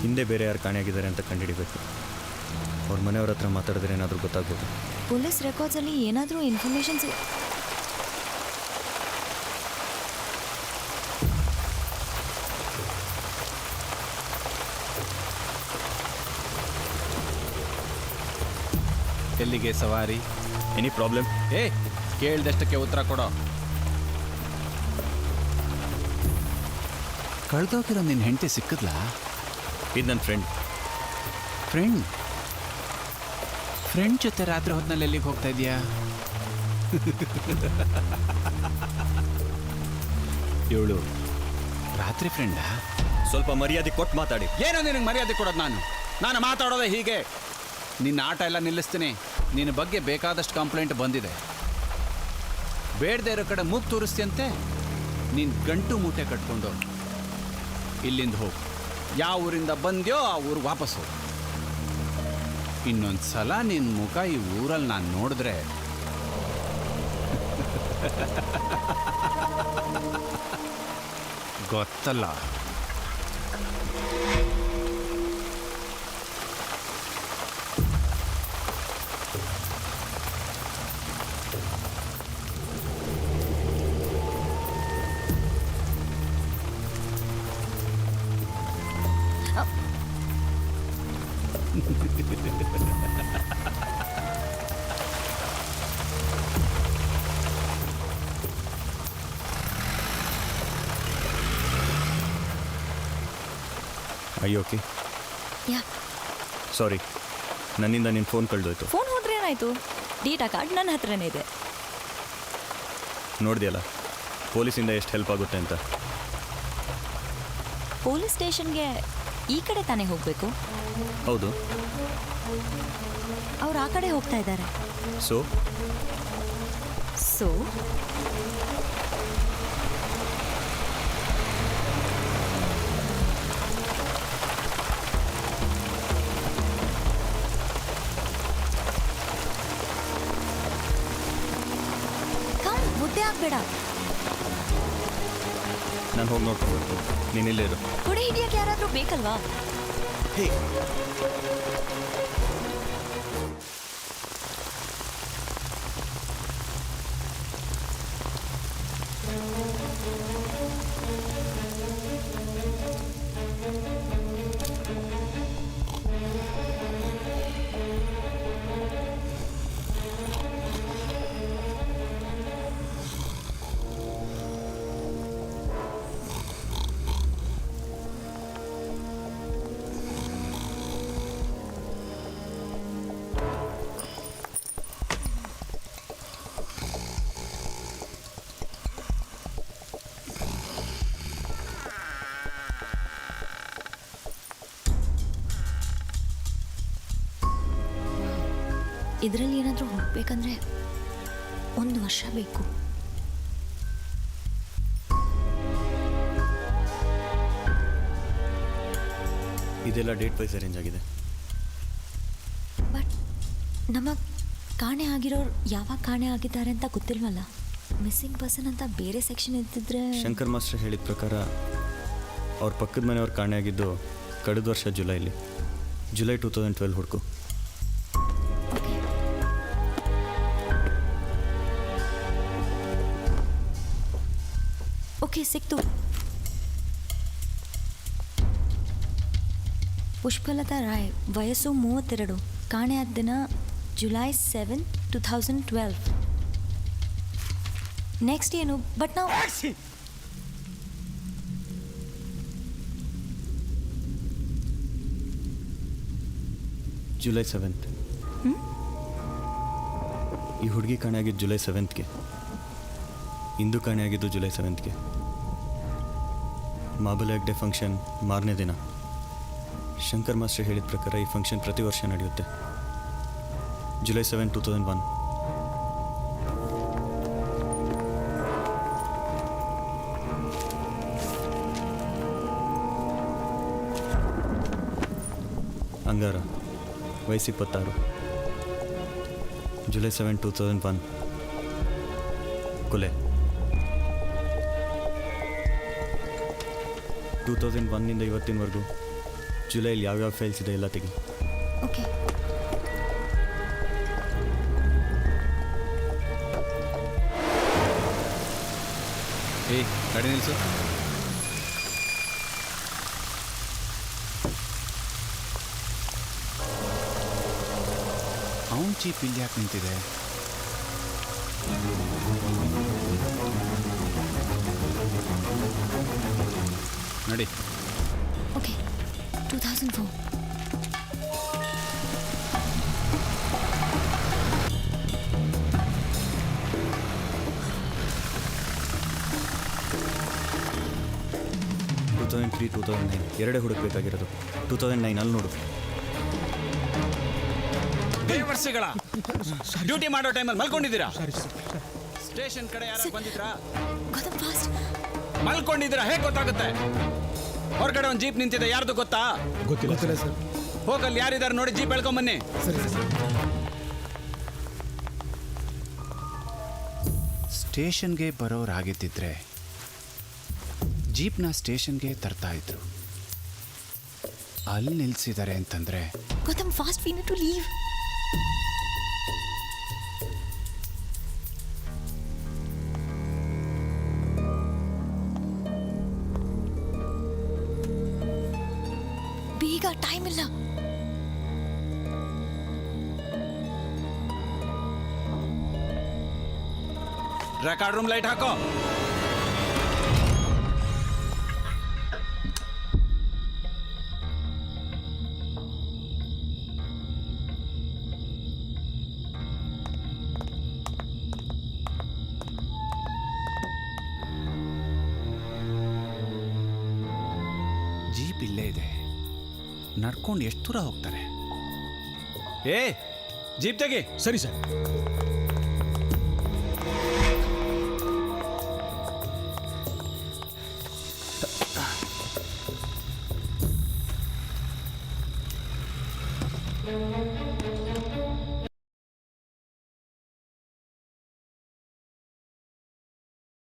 ಹಿಂದೆ ಬೇರೆ ಯಾರು ಕಾಣೆಯಾಗಿದ್ದಾರೆ ಅಂತ ಕಂಡುಹಿಡಿಬೇಕು. ಅವ್ರ ಮನೆಯವ್ರ ಹತ್ರ ಮಾತಾಡಿದ್ರೆ ಏನಾದರೂ ಗೊತ್ತಾಗ್ಬೋದು. ಪೊಲೀಸ್ ರೆಕಾರ್ಡ್ಸಲ್ಲಿ ಏನಾದರೂ ಇನ್ಫಾರ್ಮೇಷನ್ಸ್ ಎಲ್ಲಿಗೆ ಸವಾರಿ? Any problem? ಕೇಳಿದಷ್ಟಕ್ಕೆ ಉತ್ತರ ಕೊಡೋ. ಕಳೆದೋಗಿರೋ ನಿನ್ನ ಹೆಂಡತಿ ಸಿಕ್ಕಿದ್ಲಾ? ಇದು ನನ್ನ ಫ್ರೆಂಡ್ ಜೊತೆ ರಾತ್ರಿ ಹೊತ್ತಿನಲ್ಲಿ ಎಲ್ಲಿಗೆ ಹೋಗ್ತಾ ಇದೆಯಾ? ಇವಳು ರಾತ್ರಿ ಫ್ರೆಂಡಾ? ಸ್ವಲ್ಪ ಮರ್ಯಾದೆ ಕೊಟ್ಟು ಮಾತಾಡಿ. ಏನೋ ನಿನಗೆ ಮರ್ಯಾದೆ ಕೊಡೋದು? ನಾನು ಮಾತಾಡೋದೇ ಹೀಗೆ. ನಿನ್ನ ಆಟ ಎಲ್ಲ ನಿಲ್ಲಿಸ್ತೀನಿ. ನಿನ್ನ ಬಗ್ಗೆ ಬೇಕಾದಷ್ಟು ಕಂಪ್ಲೇಂಟ್ ಬಂದಿದೆ. ಬೇಡದೇ ಇರೋ ಕಡೆ ಮೂಗು ತೋರಿಸ್ತಿಯಂತೆ. ನೀನು ಗಂಟು ಮೂಟೆ ಕಟ್ಕೊಂಡು ಇಲ್ಲಿಂದ ಹೋಗು. ಯಾವ ಊರಿಂದ ಬಂದ್ಯೋ ಆ ಊರಿಗೆ ವಾಪಸ್ಸು. ಇನ್ನೊಂದು ಸಲ ನಿನ್ನ ಮುಖ ಈ ಊರಲ್ಲಿ ನಾನು ನೋಡಿದ್ರೆ ಗೊತ್ತಲ್ಲ. ಅಯ್ಯೋಕೆ ಯಾ ಸಾರಿ, ನನ್ನಿಂದ ನಿನ್ನ ಫೋನ್ ಕಳೆದೋಯ್ತು. ಫೋನ್ ಹೋದ್ರೆ ಏನಾಯಿತು? ಡೇಟಾ ಕಾರ್ಡ್ ನನ್ನ ಹತ್ರನೇ ಇದೆ. ನೋಡಿದೆಯಲ್ಲ ಪೊಲೀಸಿಂದ ಎಷ್ಟು ಹೆಲ್ಪ್ ಆಗುತ್ತೆ ಅಂತ. ಪೊಲೀಸ್ ಸ್ಟೇಷನ್ಗೆ ಈ ಕಡೆ ತಾನೇ ಹೋಗಬೇಕು? ಹೌದು. ಅವ್ರು ಆ ಕಡೆ ಹೋಗ್ತಾ ಇದ್ದಾರೆ. ಸೊ ಮುದ್ದೆ ಆಗ್ಬೇಡ. ನಾನು ಹೋಗಿ ನೋಡ್ಕೊಂಡು ನೀನಿಲ್ಲೇ ಇರು. ಕೊಡೆ ಹಿಡಿಯಕ್ಕೆ ಯಾರಾದರೂ ಬೇಕಲ್ವಾ? ಹೇ ಇದರಲ್ಲಿ ಏನಾದರೂ ಹೋಗ್ಬೇಕಂದ್ರೆ 1 ವರ್ಷ ಬೇಕು. ಇದೆಲ್ಲ ಡೇಟ್ ವೈಸ್ ಅರೇಂಜ್ ಆಗಿದೆ. ಬಟ್ ನಮಗೆ ಕಾಣೆ ಆಗಿರೋರು ಯಾವಾಗ ಕಾಣೆ ಆಗಿದ್ದಾರೆ ಅಂತ ಗೊತ್ತಿಲ್ವಲ್ಲ. ಮಿಸ್ಸಿಂಗ್ ಪರ್ಸನ್ ಅಂತ ಬೇರೆ ಸೆಕ್ಷನ್ ಇದ್ದಿದ್ರೆ. ಶಂಕರ್ ಮಾಸ್ಟರ್ ಹೇಳಿದ ಪ್ರಕಾರ ಅವ್ರ ಪಕ್ಕದ ಮನೆಯವ್ರು ಕಾಣೆ ಆಗಿದ್ದು ಕಳೆದ ವರ್ಷ ಜುಲೈ 2012 ಹುಡುಕು. ಓಕೆ, ಸಿಕ್ತು. ಪುಷ್ಪಲತಾ ರಾಯ್, ವಯಸ್ಸು 32, ಕಾಣೆ ಆದ ದಿನ July 7, 2012. ನೆಕ್ಸ್ಟ್ ಏನು? ಬಟ್ ನಾವು July 7th. ಈ ಹುಡುಗಿ ಕಾಣೆ ಆಗಿದ್ದು July 7th. ಇಂದು ಕಾಣೆ ಆಗಿದ್ದು July 7th. ಮಾಬಲ್ ಹೆಗ್ಡೆ ಫಂಕ್ಷನ್ ಮಾರನೇ ದಿನ. ಶಂಕರ್ ಮಾಸ್ಟರ್ ಹೇಳಿದ ಪ್ರಕಾರ ಈ ಫಂಕ್ಷನ್ ಪ್ರತಿ ವರ್ಷ ನಡೆಯುತ್ತೆ. July 7, 2001. ಅಂಗಾರ, ವಯಸ್ಸು 26. July 7, 2001. ಕೊಲೆ. 2001 ಇವತ್ತಿನವರೆಗೂ ಜುಲೈಲಿ ಯಾವ್ಯಾವ ಫೈಲ್ಸ್ ಇದೆ ಎಲ್ಲ ತೆಗಿ. ಓಕೆ. ಏಯ್ ಗಾಡಿ ನಿಲ್ಸು. ಅವನ್ ಚೀಪ್ ಇಲ್ಲಿ ಯಾಕೆ ನಿಂತಿದೆ? ನಡಿ. ಓಕೆ. 2004. ಟೂ 2009 ಎರಡೇ ಹುಡುಕ್ಬೇಕಾಗಿರೋದು. 2009 ಅಲ್ಲಿ ನೋಡು. ದೇವರ್ಸಿಗಳ ಡ್ಯೂಟಿ ಮಾಡೋ ಟೈಮಲ್ಲಿ ಮಲ್ಕೊಂಡಿದ್ದೀರಾ? ಸ್ಟೇಷನ್ ಕಡೆ ಯಾರು ಬಂದಿದ್ರಾ? ಗೌತಮ್ ಫಾಸ್ಟ್. ಮಲ್ಕೊಂಡಿದ್ದೀರಾ? ಹೇಗೆ ಗೊತ್ತಾಗುತ್ತೆ? ಹೊರಗಡೆ ಒಂದು ಜೀಪ್ ನಿಂತಿದೆ, ಯಾರ್ದು ಗೊತ್ತಾ? ಗೊತ್ತಿಲ್ಲ ಸರ್. ಹೋಗಲ್ಲಿ ಯಾರಿದ್ದಾರೆ ನೋಡಿ, ಜೀಪ್ ಹೇಳ್ಕೊಂಬನ್ನಿ. ಸರಿ ಸರ್. ಸ್ಟೇಷನ್ಗೆ ಬರೋರಾಗಿದ್ದಿದ್ರೆ ಜೀಪ್ನ ಸ್ಟೇಷನ್ಗೆ ತರ್ತಾ ಇದ್ರು. ಅಲ್ಲಿ ನಿಲ್ಸಿದ್ದಾರೆ ಅಂತಂದ್ರೆ Gautam fast, we need to leave. ಬೇಗ, ಟೈಮ್ ಇಲ್ಲ. ರೆಕಾರ್ಡ್ ರೂಮ್ ಲೈಟ್ ಹಾಕೋ. ಜೀಪ್ ಇಲ್ಲೇ ಇದೆ. ನಡ್ಕೊಂಡು ಎಷ್ಟು ದೂರ ಹೋಗ್ತಾರೆ? ಏ ಜೀಪ್ ತೆಗಿ. ಸರಿ ಸರ್.